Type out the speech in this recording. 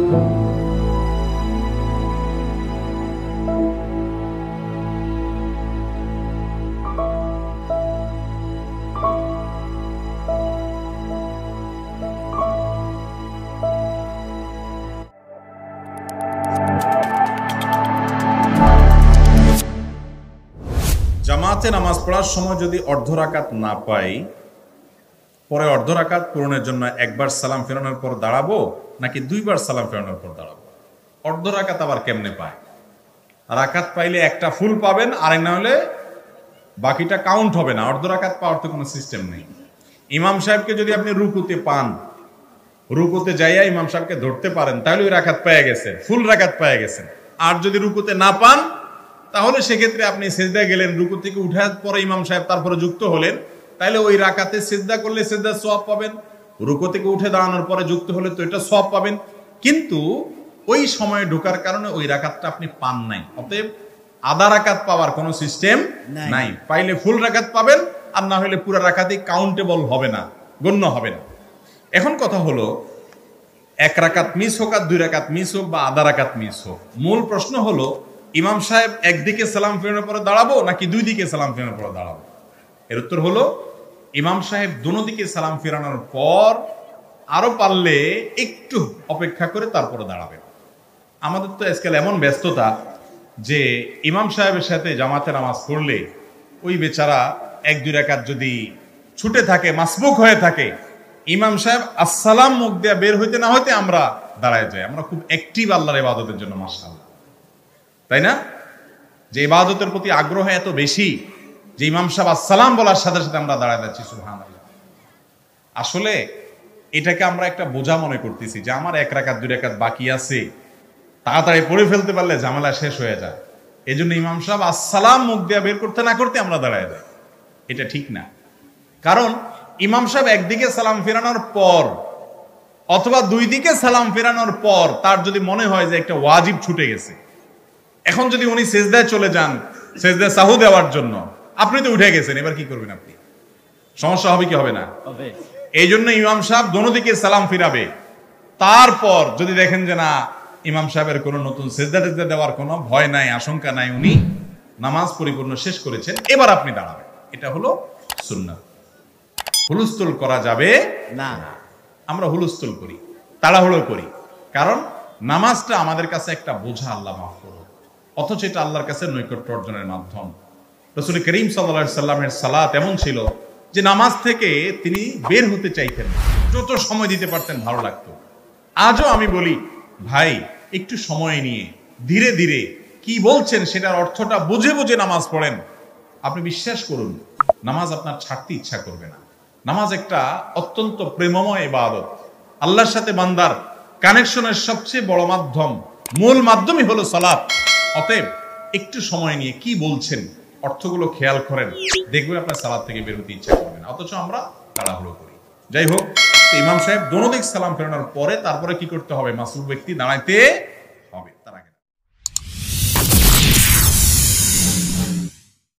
জামাতে নামাজ পড়ার সময় যদি অর্ধ রাকাত না পাই, পরে অর্ধ রাকাত পূরণের জন্য একবার সালাম ফেরানোর পর দাঁড়াবো নাকি দুইবার সালাম ফেরানোর পর দাঁড়াবো? অর্ধ রাকাত আবার কেমনে পায়? রাকাত পাইলে একটা ফুল পাবেন, আর না হলে বাকিটা কাউন্ট হবে না। অর্ধ রাকাত পাওয়ার তো কোনো সিস্টেম নেই। ইমাম সাহেবকে যদি আপনি রুকুতে পান, রুকুতে যাইয়া ইমাম সাহেবকে ধরতে পারেন, তাহলে ওই রাকাত পেয়ে গেছেন, ফুল রাকাত পেয়ে গেছেন। আর যদি রুকুতে না পান, তাহলে সেক্ষেত্রে আপনি সিজদা গেলেন, রুকু থেকে উঠার পরে ইমাম সাহেব তারপরে যুক্ত হলেন, তাহলে ওই রাকাতে সিজদা করলে সিজদার সওয়াব পাবেন, রুকু থেকে উঠে দাঁড়ানোর পরে যুক্ত হলে তো এটা সওয়াব পাবেন। কিন্তু ওই সময়ে ঢোকার কারণে ওই রাকাতটা আপনি পান নাই, অতএব আধা রাকাত পাওয়ার কোনো সিস্টেম নাই। পাইলে ফুল রাকাত পাবেন, আর না হলে পুরো রাকাতই কাউন্টেবল হবে না, গণ্য হবে না। এখন কথা হলো, এক রাকাত মিস হোক আর দুই রাকাত মিস হোক বা আধা রাকাত মিস হোক, মূল প্রশ্ন হলো ইমাম সাহেব একদিকে সালাম ফেরানোর পরে দাঁড়াবো নাকি দুই দিকে সালাম ফেরানোর পরে দাঁড়াবো? এর উত্তর হলো ইমাম সাহেব দোনো দিকে সালাম ফেরানোর পর আরো পারলে একটু অপেক্ষা করে তারপরে দাঁড়াবেন। আমাদের তো আজকাল এমন ব্যস্ততা যে ইমাম সাহেবের সাথে জামাতে নামাজ পড়লে ওই বেচারা এক দুই রাকাত যদি ছুটে থাকে, মাসবুক হয়ে থাকে, ইমাম সাহেব আসসালাম মুখ দিয়ে বের হইতে না হইতে আমরা দাঁড়ায় যাই। আমরা খুব অ্যাক্টিভ আল্লাহর ইবাদতের জন্য, মাশাআল্লাহ, তাই না? যে ইবাদতের প্রতি আগ্রহ এত বেশি যে ইমাম সাহেব আসসালাম বলার সাথে সাথে আমরা দাঁড়ায় যাচ্ছি, সুবহানাল্লাহ। আসলে এটাকে আমরা একটা বোঝা মনে করতেছি যে আমার এক রাকাত দুই রাকাত বাকি আছে, তাড়াতাড়ি পড়ে ফেলতে পারলে ঝামেলা শেষ হয়ে যায়। এই জন্য ইমাম সাহেব আসসালাম মুখ দিয়ে বের করতে না করতে আমরা দাঁড়ায় যাই। এটা ঠিক না। কারণ ইমাম সাহেব একদিকে সালাম ফেরানোর পর অথবা দুই দিকে সালাম ফেরানোর পর তার যদি মনে হয় যে একটা ওয়াজিব ছুটে গেছে, এখন যদি উনি সেজদায় চলে যান সেজদায় সাহু দেওয়ার জন্য, আপনি তো উঠে গেছেন, এবার কি করবেন আপনি? সমস্যা হবে কি হবে না? এই জন্য ইমাম সাহেব দোনো দিকে সালাম ফিরাবে। তারপর যদি দেখেন যে না, ইমাম সাহেবের কোনো নতুন সেজদা টেজদা দেওয়ার কোনো ভয় নাই, আশঙ্কা নাই, উনি নামাজ পরিপূর্ণ শেষ করেছেন, এবার আপনি দাঁড়াবেন। এটা হলো সুন্নাত। হুলস্থুল করা যাবে না। আমরা হুলস্থুল করি, তাড়াহুড়ো করি, কারণ নামাজটা আমাদের কাছে একটা বোঝা, আল্লাহ মাফ করুন, অথচ এটা আল্লাহর কাছে নৈকট্য অর্জনের মাধ্যম। রাসূল করিম সাল্লাল্লাহু আলাইহি সাল্লামের সালাত এমন ছিল যে নামাজ থেকে তিনি বের হতে চাইতেন না, যত সময় দিতে পারতেন ভালো লাগতো। আজও আমি বলি, ভাই একটু সময় নিয়ে ধীরে ধীরে কি বলছেন সেটার অর্থটা বুঝে বুঝে নামাজ পড়েন। আপনি বিশ্বাস করুন, নামাজ আপনার ছাড়তে ইচ্ছা করবে না। নামাজ একটা অত্যন্ত প্রেমময় ইবাদত, আল্লাহর সাথে বান্দার কানেকশনের সবচেয়ে বড় মাধ্যম, মূল মাধ্যমই হলো সালাত। অতএব একটু সময় নিয়ে কি বলছেন অর্থগুলো খেয়াল করেন, দেখবেন আপনার সালাত থেকে বের হতে ইচ্ছা করবে না, অথচ আমরা তাড়াহুড়ো করি। যাই হোক, ইমাম সাহেব দোনো দিক সালাম ফেরানোর পরে তারপরে কি করতে হবে? মাসুক ব্যক্তি দাঁড়াইতে হবে, তার আগে